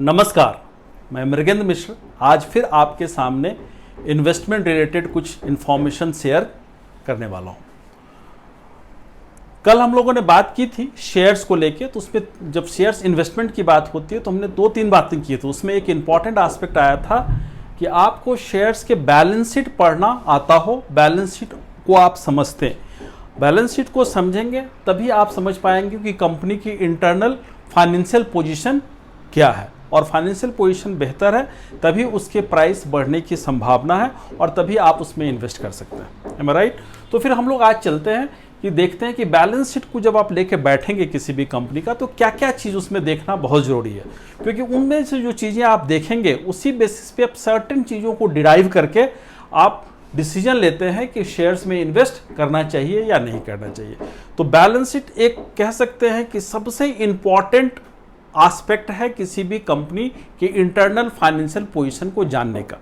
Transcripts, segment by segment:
नमस्कार, मैं मृगेंद्र मिश्र आज फिर आपके सामने इन्वेस्टमेंट रिलेटेड कुछ इन्फॉर्मेशन शेयर करने वाला हूं। कल हम लोगों ने बात की थी शेयर्स को लेके, तो उसमें जब शेयर्स इन्वेस्टमेंट की बात होती है तो हमने 2-3 बातें की थी। उसमें एक इम्पॉर्टेंट एस्पेक्ट आया था कि आपको शेयर्स के बैलेंस शीट पढ़ना आता हो, बैलेंस शीट को आप समझते हैं। बैलेंस शीट को समझेंगे तभी आप समझ पाएंगे कि कंपनी की इंटरनल फाइनेंशियल पोजीशन क्या है, और फाइनेंशियल पोजीशन बेहतर है तभी उसके प्राइस बढ़ने की संभावना है और तभी आप उसमें इन्वेस्ट कर सकते हैं। एम आई राइट? तो फिर हम लोग आज चलते हैं कि देखते हैं कि बैलेंस शीट को जब आप लेके बैठेंगे किसी भी कंपनी का, तो क्या क्या चीज़ उसमें देखना बहुत ज़रूरी है, क्योंकि उनमें से जो चीज़ें आप देखेंगे उसी बेसिस पे आप सर्टेन चीज़ों को डिराइव करके आप डिसीजन लेते हैं कि शेयर्स में इन्वेस्ट करना चाहिए या नहीं करना चाहिए। तो बैलेंस शीट एक कह सकते हैं कि सबसे इम्पॉर्टेंट एस्पेक्ट है किसी भी कंपनी की इंटरनल फाइनेंशियल पोजीशन को जानने का।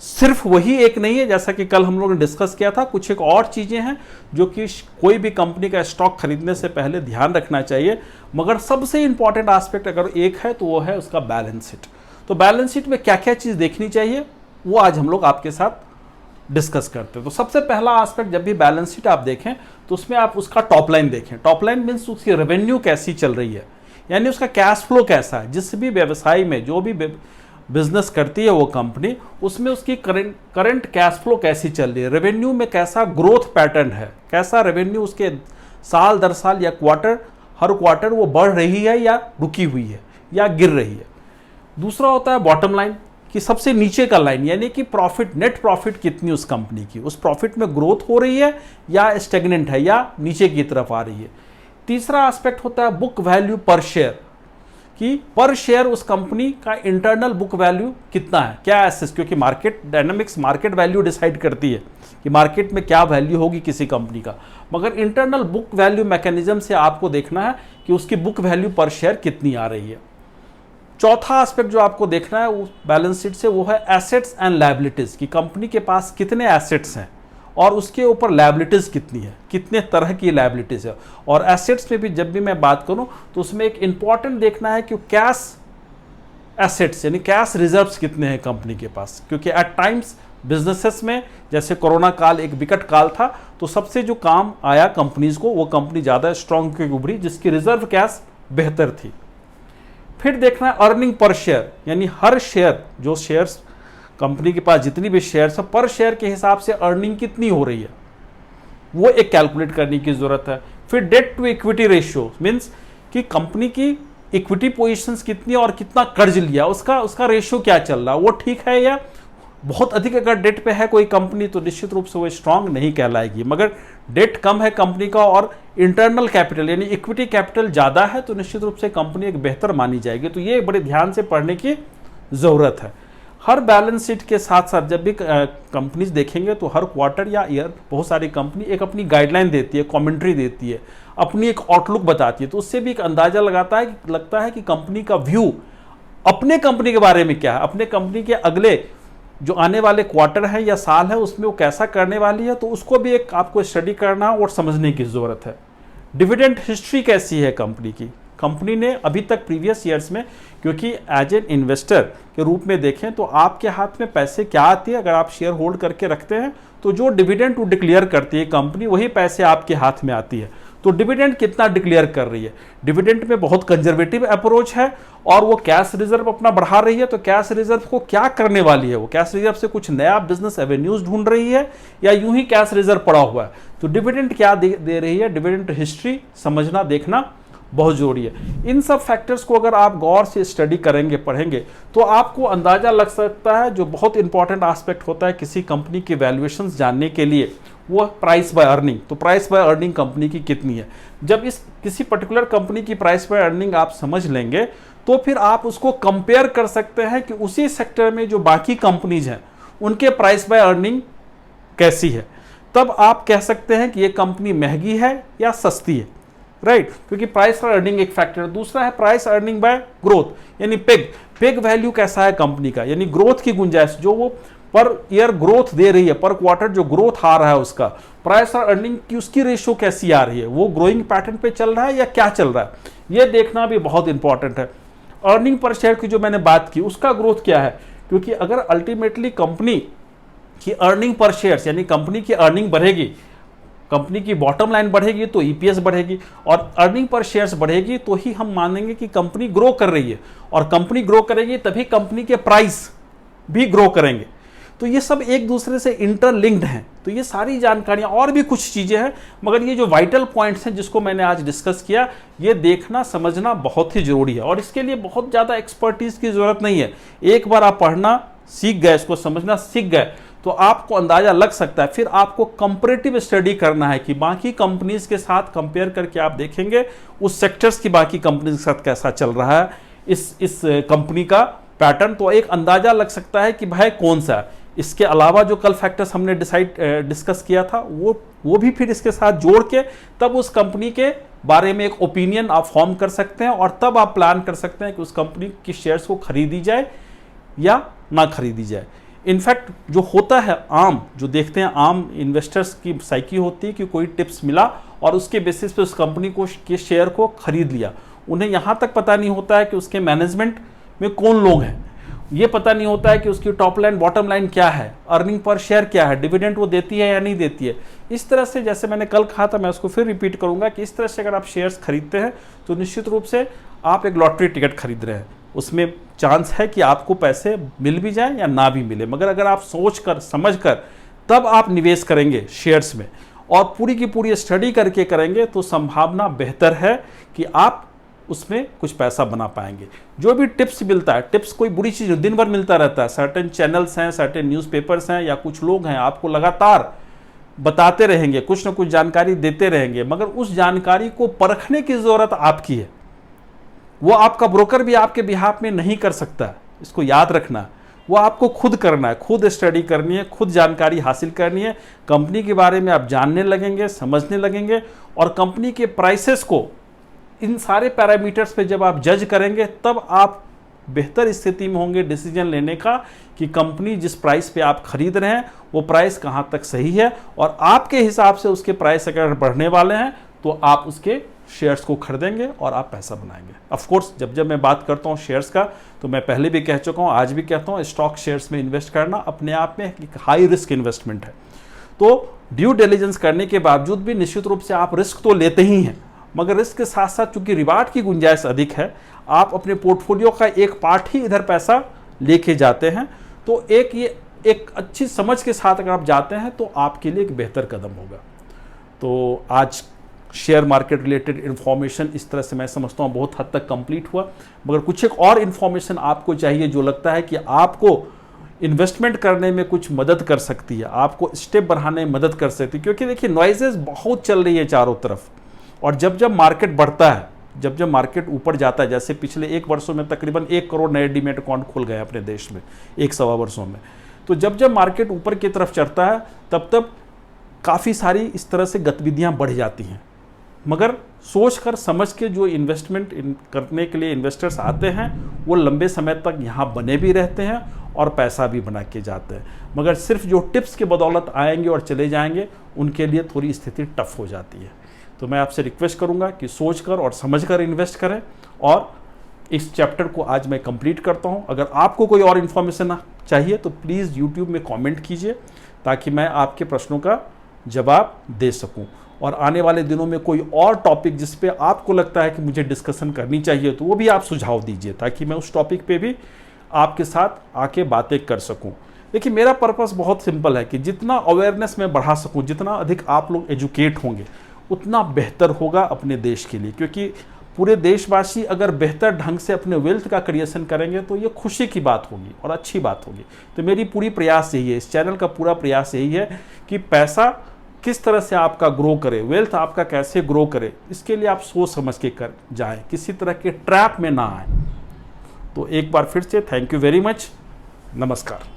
सिर्फ वही एक नहीं है, जैसा कि कल हम लोगों ने डिस्कस किया था, कुछ एक और चीज़ें हैं जो कि कोई भी कंपनी का स्टॉक खरीदने से पहले ध्यान रखना चाहिए, मगर सबसे इंपॉर्टेंट एस्पेक्ट अगर एक है तो वो है उसका बैलेंस शीट। तो बैलेंस शीट में क्या क्या चीज़ देखनी चाहिए वो आज हम लोग आपके साथ डिस्कस करते हैं। तो सबसे पहला एस्पेक्ट, जब भी बैलेंस शीट आप देखें तो उसमें आप उसका टॉप लाइन देखें। टॉप लाइन मीन्स उसकी रेवेन्यू कैसी चल रही है, यानी उसका कैश फ्लो कैसा है। जिस भी व्यवसाय में जो भी बिजनेस करती है वो कंपनी, उसमें उसकी करंट कैश फ्लो कैसी चल रही है, रेवेन्यू में कैसा ग्रोथ पैटर्न है, कैसा रेवेन्यू उसके साल दर साल या हर क्वार्टर वो बढ़ रही है या रुकी हुई है या गिर रही है। दूसरा होता है बॉटम लाइन, कि सबसे नीचे का लाइन, यानी कि प्रॉफिट, नेट प्रॉफिट कितनी उस कंपनी की, उस प्रॉफिट में ग्रोथ हो रही है या स्टेगनेंट है या नीचे की तरफ आ रही है। तीसरा एस्पेक्ट होता है बुक वैल्यू पर शेयर, कि पर शेयर उस कंपनी का इंटरनल बुक वैल्यू कितना है, क्या एसेस, क्योंकि market dynamics market value decide करती है कि मार्केट में क्या वैल्यू होगी किसी कंपनी का, मगर इंटरनल बुक वैल्यू मैकेनिज्म से आपको देखना है कि उसकी बुक वैल्यू पर शेयर कितनी आ रही है। चौथा एस्पेक्ट जो आपको देखना है उस बैलेंस शीट से वो है एसेट्स एंड लायबिलिटीज, कि कंपनी के पास कितने एसेट्स हैं और उसके ऊपर लायबिलिटीज कितनी है, कितने तरह की लायबिलिटीज है। और एसेट्स में भी जब भी मैं बात करूं तो उसमें एक इंपॉर्टेंट देखना है कि कैश एसेट्स यानी कैश रिजर्व्स कितने हैं कंपनी के पास, क्योंकि एट टाइम्स बिजनेसेस में जैसे कोरोना काल एक विकट काल था, तो सबसे जो काम आया कंपनीज को, वो कंपनी ज़्यादा स्ट्रॉन्ग की उभरी जिसकी रिजर्व कैश बेहतर थी। फिर देखना है अर्निंग पर शेयर, यानी हर शेयर, जो शेयर्स कंपनी के पास जितनी भी शेयर्स है पर शेयर के हिसाब से अर्निंग कितनी हो रही है, वो एक कैलकुलेट करने की जरूरत है। फिर debt to equity ratio means कि कंपनी की इक्विटी पोजीशंस कितनी और कितना कर्ज लिया, उसका रेशियो क्या चल रहा है, वो ठीक है या बहुत अधिक अगर डेट पे है कोई कंपनी तो निश्चित रूप से वो स्ट्रांग नहीं कहलाएगी, मगर डेट कम है कंपनी का और इंटरनल कैपिटल यानी इक्विटी कैपिटल ज़्यादा है तो निश्चित रूप से कंपनी एक बेहतर मानी जाएगी। तो ये बड़े ध्यान से पढ़ने की ज़रूरत है। हर बैलेंस शीट के साथ साथ जब भी कंपनीज देखेंगे तो हर क्वार्टर या ईयर बहुत सारी कंपनी एक अपनी गाइडलाइन देती है, कमेंट्री देती है, अपनी एक आउटलुक बताती है, तो उससे भी एक अंदाजा लगता है कि कंपनी का व्यू अपने कंपनी के बारे में क्या है, अपने कंपनी के अगले जो आने वाले क्वार्टर है या साल है उसमें वो कैसा करने वाली है, तो उसको भी एक आपको स्टडी करना और समझने की ज़रूरत है। डिविडेंड हिस्ट्री कैसी है कंपनी की, कंपनी ने अभी तक प्रीवियस ईयर्स में, क्योंकि एज एन इन्वेस्टर के रूप में देखें तो आपके हाथ में पैसे क्या आती है, अगर आप शेयर होल्ड करके रखते हैं तो जो डिविडेंड वो डिक्लेयर करती है कंपनी वही पैसे आपके हाथ में आती है। तो डिविडेंड कितना डिक्लेयर कर रही है, डिविडेंड में बहुत कंजर्वेटिव अप्रोच है और वो कैश रिजर्व अपना बढ़ा रही है, तो कैश रिजर्व को क्या करने वाली है, वो कैश रिजर्व से कुछ नया बिजनेस एवेन्यूज ढूंढ रही है या यूं ही कैश रिजर्व पड़ा हुआ है। तो डिविडेंड क्या दे रही है, डिविडेंड हिस्ट्री समझना देखना बहुत जरूरी है। इन सब फैक्टर्स को अगर आप गौर से स्टडी करेंगे, पढ़ेंगे, तो आपको अंदाजा लग सकता है। जो बहुत इंपॉर्टेंट एस्पेक्ट होता है किसी कंपनी की वैल्यूएशंस जानने के लिए, वो प्राइस बाय अर्निंग। तो प्राइस बाय अर्निंग कंपनी की कितनी है, जब इस किसी पर्टिकुलर कंपनी की प्राइस बाय अर्निंग आप समझ लेंगे तो फिर आप उसको कंपेयर कर सकते हैं कि उसी सेक्टर में जो बाकी कंपनीज हैं उनके प्राइस बाय अर्निंग कैसी है। तब आप कह सकते हैं कि ये कंपनी महंगी है या सस्ती है, राइट? क्योंकि प्राइस बाय अर्निंग एक फैक्टर है। दूसरा है प्राइस अर्निंग बाय ग्रोथ, यानी पेग वैल्यू कैसा है कंपनी का, यानी ग्रोथ की गुंजाइश, जो वो पर ईयर ग्रोथ दे रही है, पर क्वार्टर जो ग्रोथ आ रहा है उसका प्राइस और अर्निंग की उसकी रेशियो कैसी आ रही है, वो ग्रोइंग पैटर्न पे चल रहा है या क्या चल रहा है, ये देखना भी बहुत इंपॉर्टेंट है। अर्निंग पर शेयर की जो मैंने बात की उसका ग्रोथ क्या है, क्योंकि अगर अल्टीमेटली कंपनी की अर्निंग पर शेयर्स यानी कंपनी की अर्निंग बढ़ेगी, कंपनी की बॉटम लाइन बढ़ेगी तो ईपीएस बढ़ेगी, और अर्निंग पर शेयर्स बढ़ेगी तो ही हम मानेंगे कि कंपनी ग्रो कर रही है, और कंपनी ग्रो करेगी तभी कंपनी के प्राइस भी ग्रो करेंगे। तो ये सब एक दूसरे से इंटरलिंक्ड हैं। तो ये सारी जानकारियां और भी कुछ चीजें हैं, मगर ये जो वाइटल पॉइंट्स हैं जिसको मैंने आज डिस्कस किया, ये देखना समझना बहुत ही जरूरी है, और इसके लिए बहुत ज्यादा एक्सपर्टीज की जरूरत नहीं है। एक बार आप पढ़ना सीख गए, इसको समझना सीख गए, तो आपको अंदाजा लग सकता है। फिर आपको कंपैरेटिव स्टडी करना है कि बाकी कंपनीज के साथ कंपेयर करके आप देखेंगे उस सेक्टर्स की बाकी कंपनीज के साथ कैसा चल रहा है इस कंपनी का पैटर्न, तो एक अंदाजा लग सकता है कि भाई कौन सा है। इसके अलावा जो कल फैक्टर्स हमने डिस्कस किया था वो भी फिर इसके साथ जोड़ के तब उस कंपनी के बारे में एक ओपिनियन आप फॉर्म कर सकते हैं, और तब आप प्लान कर सकते हैं कि उस कंपनी की शेयर्स को खरीदी जाए या ना खरीदी जाए। इनफैक्ट जो होता है आम, जो देखते हैं आम इन्वेस्टर्स की साइकी होती है कि कोई टिप्स मिला और उसके बेसिस पे उस कंपनी को के शेयर को खरीद लिया। उन्हें यहाँ तक पता नहीं होता है कि उसके मैनेजमेंट में कौन लोग हैं, ये पता नहीं होता है कि उसकी टॉप लाइन बॉटम लाइन क्या है, अर्निंग पर शेयर क्या है, डिविडेंड वो देती है या नहीं देती है। इस तरह से जैसे मैंने कल कहा था, मैं उसको फिर रिपीट करूंगा कि इस तरह से अगर आप शेयर्स खरीदते हैं तो निश्चित रूप से आप एक लॉटरी टिकट खरीद रहे हैं। उसमें चांस है कि आपको पैसे मिल भी जाए या ना भी मिले, मगर अगर आप सोच कर समझ कर तब आप निवेश करेंगे शेयर्स में और पूरी की पूरी स्टडी करके करेंगे तो संभावना बेहतर है कि आप उसमें कुछ पैसा बना पाएंगे। जो भी टिप्स मिलता है, टिप्स कोई बुरी चीज़ दिन भर मिलता रहता है। सर्टेन चैनल्स हैं, सर्टेन न्यूज़पेपर्स हैं या कुछ लोग हैं आपको लगातार बताते रहेंगे, कुछ ना कुछ जानकारी देते रहेंगे, मगर उस जानकारी को परखने की ज़रूरत आपकी है। वो आपका ब्रोकर भी आपके बिहाफ में नहीं कर सकता, इसको याद रखना। वो आपको खुद करना है, खुद स्टडी करनी है, खुद जानकारी हासिल करनी है। कंपनी के बारे में आप जानने लगेंगे, समझने लगेंगे, और कंपनी के प्राइसेस को इन सारे पैरामीटर्स पे जब आप जज करेंगे तब आप बेहतर स्थिति में होंगे डिसीजन लेने का कि कंपनी जिस प्राइस पे आप खरीद रहे हैं वो प्राइस कहाँ तक सही है, और आपके हिसाब से उसके प्राइस अगर बढ़ने वाले हैं तो आप उसके शेयर्स को खरीदेंगे और आप पैसा बनाएंगे। ऑफ कोर्स जब मैं बात करता हूँ शेयर्स का, तो मैं पहले भी कह चुका हूँ, आज भी कहता हूँ, स्टॉक शेयर्स में इन्वेस्ट करना अपने आप में एक हाई रिस्क इन्वेस्टमेंट है। तो ड्यू डिलिजेंस करने के बावजूद भी निश्चित रूप से आप रिस्क तो लेते ही हैं, मगर रिस्क के साथ साथ चूंकि रिवार्ड की गुंजाइश अधिक है, आप अपने पोर्टफोलियो का एक पार्ट ही इधर पैसा लेके जाते हैं। तो ये एक अच्छी समझ के साथ अगर आप जाते हैं तो आपके लिए एक बेहतर कदम होगा। तो आज शेयर मार्केट रिलेटेड इन्फॉर्मेशन इस तरह से मैं समझता हूँ बहुत हद तक कंप्लीट हुआ, मगर कुछ एक और इन्फॉर्मेशन आपको चाहिए जो लगता है कि आपको इन्वेस्टमेंट करने में कुछ मदद कर सकती है, आपको स्टेप बढ़ाने में मदद कर सकती है। क्योंकि देखिए नॉइजेस बहुत चल रही है चारों तरफ, और जब मार्केट बढ़ता है, जब मार्केट ऊपर जाता है, जैसे पिछले 1 वर्षों में तकरीबन 1 करोड़ नए डीमैट अकाउंट खुल गए अपने देश में 1-1.25 वर्षों में, तो जब मार्केट ऊपर की तरफ चढ़ता है तब काफ़ी सारी इस तरह से गतिविधियां बढ़ जाती हैं। मगर सोच कर समझ के जो इन्वेस्टमेंट करने के लिए इन्वेस्टर्स आते हैं वो लंबे समय तक यहाँ बने भी रहते हैं और पैसा भी बना के जाते हैं। मगर सिर्फ जो टिप्स के बदौलत आएंगे और चले जाएंगे उनके लिए थोड़ी स्थिति टफ हो जाती है। तो मैं आपसे रिक्वेस्ट करूंगा कि सोचकर और समझकर इन्वेस्ट करें, और इस चैप्टर को आज मैं कंप्लीट करता हूं। अगर आपको कोई और इन्फॉर्मेशन चाहिए तो प्लीज़ यूट्यूब में कमेंट कीजिए ताकि मैं आपके प्रश्नों का जवाब दे सकूं, और आने वाले दिनों में कोई और टॉपिक जिस पे आपको लगता है कि मुझे डिस्कशन करनी चाहिए तो वो भी आप सुझाव दीजिए ताकि मैं उस टॉपिक पे भी आपके साथ आके बातें कर सकूं। देखिए मेरा पर्पस बहुत सिंपल है कि जितना अवेयरनेस मैं बढ़ा सकूं, जितना अधिक आप लोग एजुकेट होंगे उतना बेहतर होगा अपने देश के लिए। क्योंकि पूरे देशवासी अगर बेहतर ढंग से अपने वेल्थ का क्रिएशन करेंगे तो ये खुशी की बात होगी और अच्छी बात होगी। तो मेरी पूरी प्रयास यही है, इस चैनल का पूरा प्रयास यही है कि पैसा किस तरह से आपका ग्रो करे, वेल्थ आपका कैसे ग्रो करे, इसके लिए आप सोच समझ के कर जाएं, किसी तरह के ट्रैप में ना आए। तो एक बार फिर से थैंक यू वेरी मच, नमस्कार।